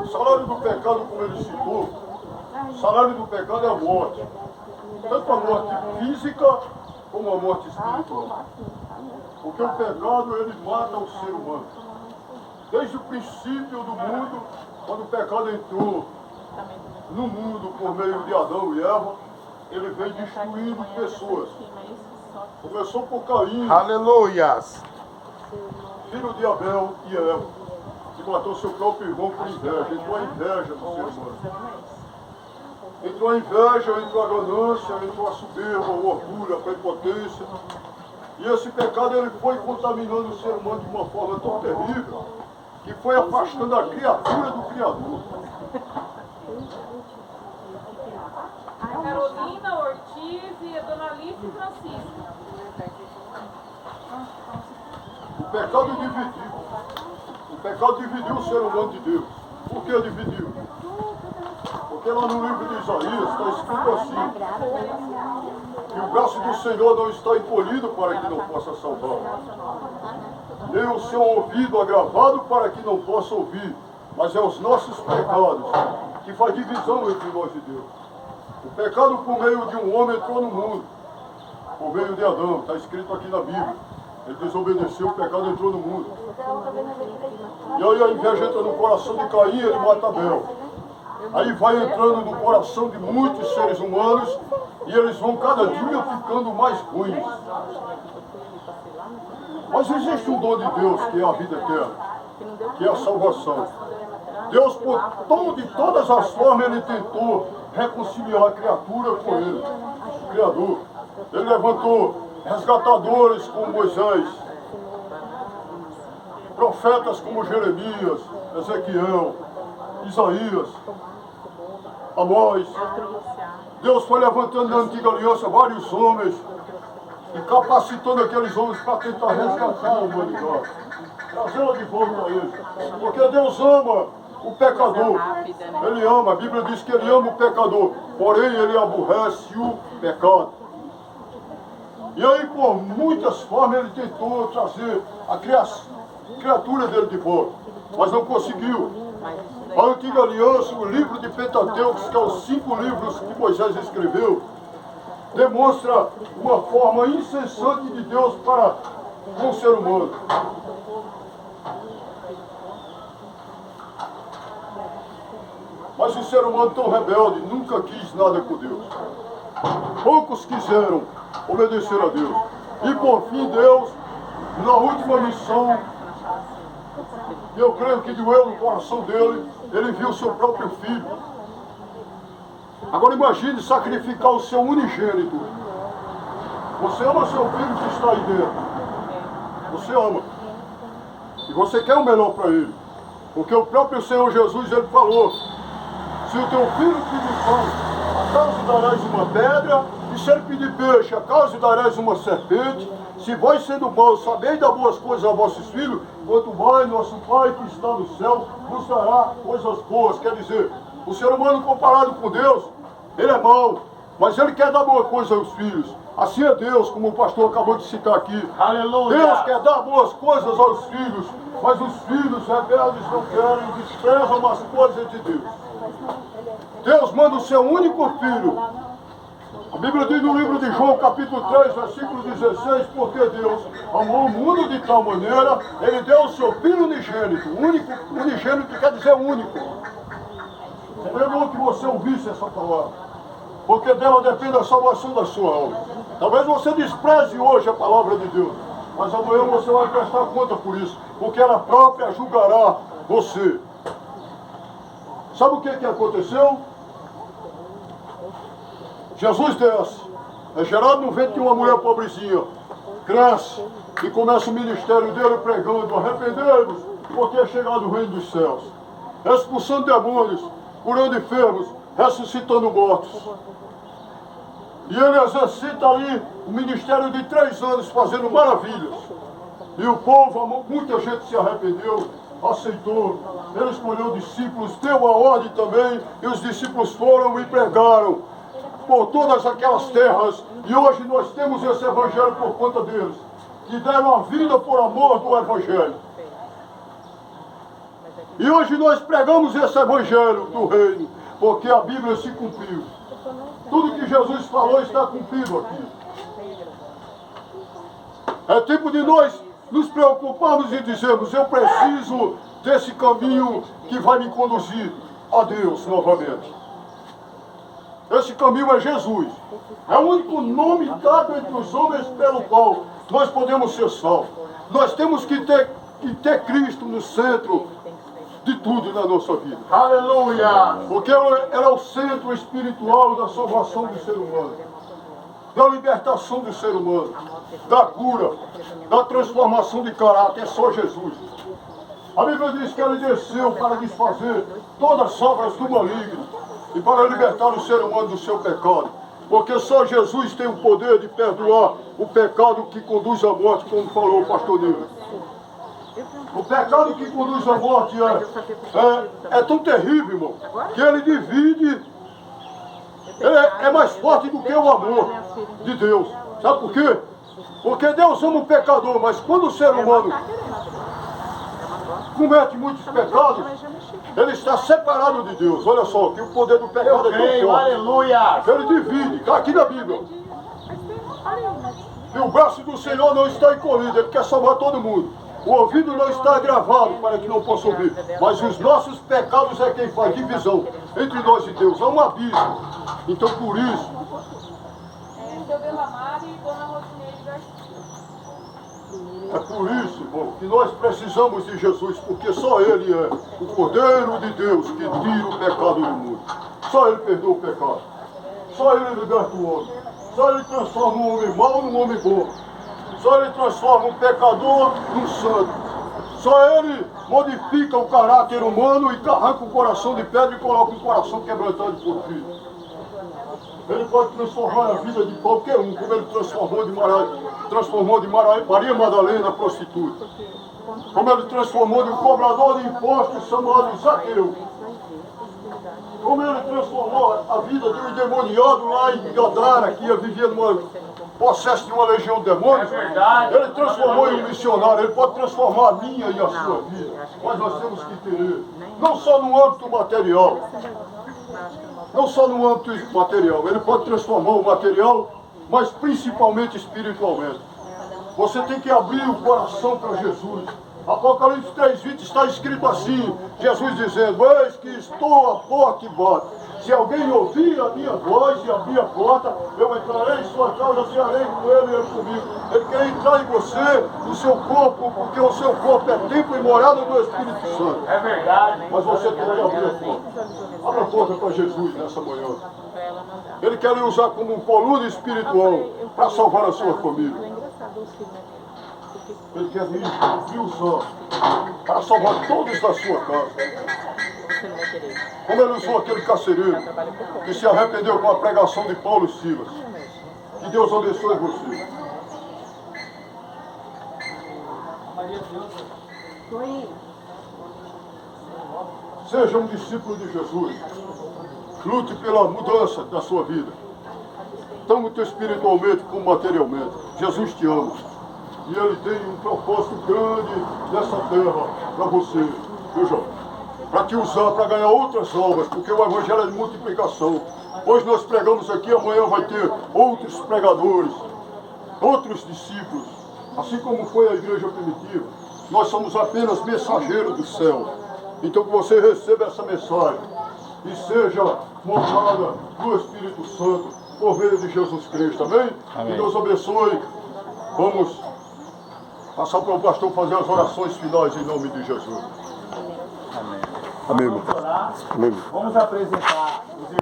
O salário do pecado, como ele citou, o salário do pecado é a morte. Tanto a morte física como a morte espiritual. Porque o pecado, ele mata o ser humano. Desde o princípio do mundo, quando o pecado entrou no mundo por meio de Adão e Eva, ele vem destruindo pessoas. Começou por Caim, Aleluias. filho de Abel e Eva, que matou seu próprio irmão por inveja. Entrou a inveja no ser humano. Entrou a inveja, entrou a ganância, entrou a soberba, o orgulho, a prepotência. E esse pecado, ele foi contaminando o ser humano de uma forma tão terrível, que foi afastando a criatura do Criador. A Carolina, Ortiz e a Dona Alice e Francisco. O pecado dividiu. O pecado dividiu o ser humano de Deus. Por que dividiu? Porque lá no livro de Isaías está escrito assim, que o braço do Senhor não está encolhido para que não possa salvar, nem o seu ouvido agravado para que não possa ouvir, mas é os nossos pecados que faz divisão entre nós e Deus. O pecado por meio de um homem entrou no mundo, por meio de Adão, está escrito aqui na Bíblia. Ele desobedeceu, o pecado entrou no mundo. E aí a inveja entra no coração de Caim, ele mata Abel. Aí vai entrando no coração de muitos seres humanos e eles vão cada dia ficando mais ruins. Mas existe um dom de Deus, que é a vida eterna, que é a salvação. Deus, de todas as formas, ele tentou reconciliar a criatura com ele, o Criador. Ele levantou resgatadores como Moisés, profetas como Jeremias, Ezequiel, Isaías, Amós. Deus foi levantando na antiga aliança vários homens e capacitando aqueles homens para tentar resgatar a humanidade, trazê-la de volta a ele. Porque Deus ama o pecador. Ele ama, a Bíblia diz que ele ama o pecador, porém ele aborrece o pecado. E aí, por muitas formas, ele tentou trazer a criatura dele de volta, mas não conseguiu. A antiga aliança, o livro de Pentateuco, que é os 5 livros que Moisés escreveu, demonstra uma forma incessante de Deus para com o ser humano. Mas o ser humano tão rebelde nunca quis nada com Deus. Poucos quiseram obedecer a Deus. E por fim Deus, na última missão, eu creio que doeu no coração dele, ele enviou o seu próprio filho. Agora imagine sacrificar o seu unigênito. Você ama seu filho que está aí dentro. Você ama. E você quer o melhor para ele. Porque o próprio Senhor Jesus, ele falou, se o teu filho pedir pão, acaso darás uma pedra? E se ele pedir peixe, acaso darás uma serpente? Se vós sendo maus sabeis dar boas coisas a vossos filhos, quanto mais nosso Pai que está no céu nos dará coisas boas. Quer dizer, o ser humano comparado com Deus, ele é mau, mas ele quer dar boa coisa aos filhos. Assim é Deus, como o pastor acabou de citar aqui. Aleluia. Deus quer dar boas coisas aos filhos, mas os filhos rebeldes não querem, desprezam as coisas de Deus. Deus manda o seu único filho. A Bíblia diz no livro de João, capítulo 3, versículo 16, porque Deus amou o mundo de tal maneira, ele deu o seu filho unigênito. Unigênito quer dizer único. Seria bom que você ouvisse essa palavra, porque dela depende a salvação da sua alma. Talvez você despreze hoje a palavra de Deus, mas amanhã você vai prestar conta por isso, porque ela própria julgará você. Sabe o que aconteceu? Jesus desce, é gerado no ventre de uma mulher pobrezinha, cresce e começa o ministério dele pregando, arrependei-vos, porque é chegado o reino dos céus, expulsando demônios, curando enfermos, ressuscitando mortos. E ele exercita ali o ministério de 3 anos, fazendo maravilhas. E o povo, muita gente se arrependeu, aceitou, ele escolheu discípulos, deu a ordem também, e os discípulos foram e pregaram por todas aquelas terras, e hoje nós temos esse evangelho por conta deles, que deram a vida por amor do evangelho. E hoje nós pregamos esse evangelho do reino, porque a Bíblia se cumpriu. Tudo que Jesus falou está cumprido aqui. É tempo de nós nos preocuparmos e dizermos, eu preciso desse caminho que vai me conduzir a Deus novamente. Esse caminho é Jesus. É o único nome dado entre os homens pelo qual nós podemos ser salvos. Nós temos que ter Cristo no centro de tudo na nossa vida. Aleluia! Porque ela é o centro espiritual da salvação do ser humano, da libertação do ser humano, da cura, da transformação de caráter. É só Jesus. A Bíblia diz que ele desceu para desfazer todas as obras do maligno e para libertar o ser humano do seu pecado. Porque só Jesus tem o poder de perdoar o pecado que conduz à morte, como falou o pastor Nilo. O pecado que conduz à morte é tão terrível, irmão, que ele divide, é mais forte do que o amor de Deus. Sabe por quê? Porque Deus ama o pecador, mas quando o ser humano comete muitos pecados, ele está separado de Deus. Olha só, que o poder do pecado é tão forte. Aleluia! Ele divide, está aqui na Bíblia. E o braço do Senhor não está encolhido, ele quer salvar todo mundo. O ouvido não está gravado para que não possa ouvir, mas os nossos pecados é quem faz divisão entre nós e Deus. Há um abismo. Então por isso, Seu Belamar e Dona Rosineide Garcia. é por isso, irmão, que nós precisamos de Jesus, porque só Ele é o Cordeiro de Deus que tira o pecado do mundo. Só Ele perdoa o pecado. Só Ele liberta o homem. Só Ele transforma um homem mau num homem bom. Só Ele transforma um pecador num santo. Só Ele modifica o caráter humano e arranca o coração de pedra e coloca um coração quebrantado por Cristo. Ele pode transformar a vida de qualquer um, como Ele transformou de Maria Madalena a prostituta. Como Ele transformou de um cobrador de impostos chamado Zaqueu. Como Ele transformou a vida de um endemoniado lá em Gadara, que vivia numa possesso de uma legião de demônios. Ele transformou em um missionário. Ele pode transformar a minha e a sua vida. Mas nós temos que entender, não só no âmbito material, não só no âmbito material, ele pode transformar o material, mas principalmente espiritualmente. Você tem que abrir o coração para Jesus. Apocalipse 3:20 está escrito assim, Jesus dizendo, eis que estou à porta e bato. Se alguém ouvir a minha voz e abrir a porta, eu entrarei em sua casa, cearei com ele e ele comigo. Ele quer entrar em você, no seu corpo, porque o seu corpo é templo e morada do Espírito Santo. É verdade. Mas você tem que abrir a porta. Abra a porta para Jesus nessa manhã. Ele quer lhe usar como um coluna espiritual para salvar a sua família. Ele quer lhe usar para salvar todos da sua casa. Como ele usou aquele carcereiro que se arrependeu com a pregação de Paulo e Silas. Que Deus abençoe você. Seja um discípulo de Jesus. Lute pela mudança da sua vida. Tanto espiritualmente como materialmente. Jesus te ama. E Ele tem um propósito grande nessa terra para você. Veja, para te usar para ganhar outras almas, porque o Evangelho é de multiplicação. Hoje nós pregamos aqui, amanhã vai ter outros pregadores, outros discípulos. Assim como foi a igreja primitiva, nós somos apenas mensageiros do céu. Então que você receba essa mensagem e seja moldada no Espírito Santo por meio de Jesus Cristo. Amém? Amém. Que Deus abençoe. Vamos passar para o pastor fazer as orações finais em nome de Jesus. Amém. Amém. Vamos orar. Amém. Vamos apresentar os irmãos.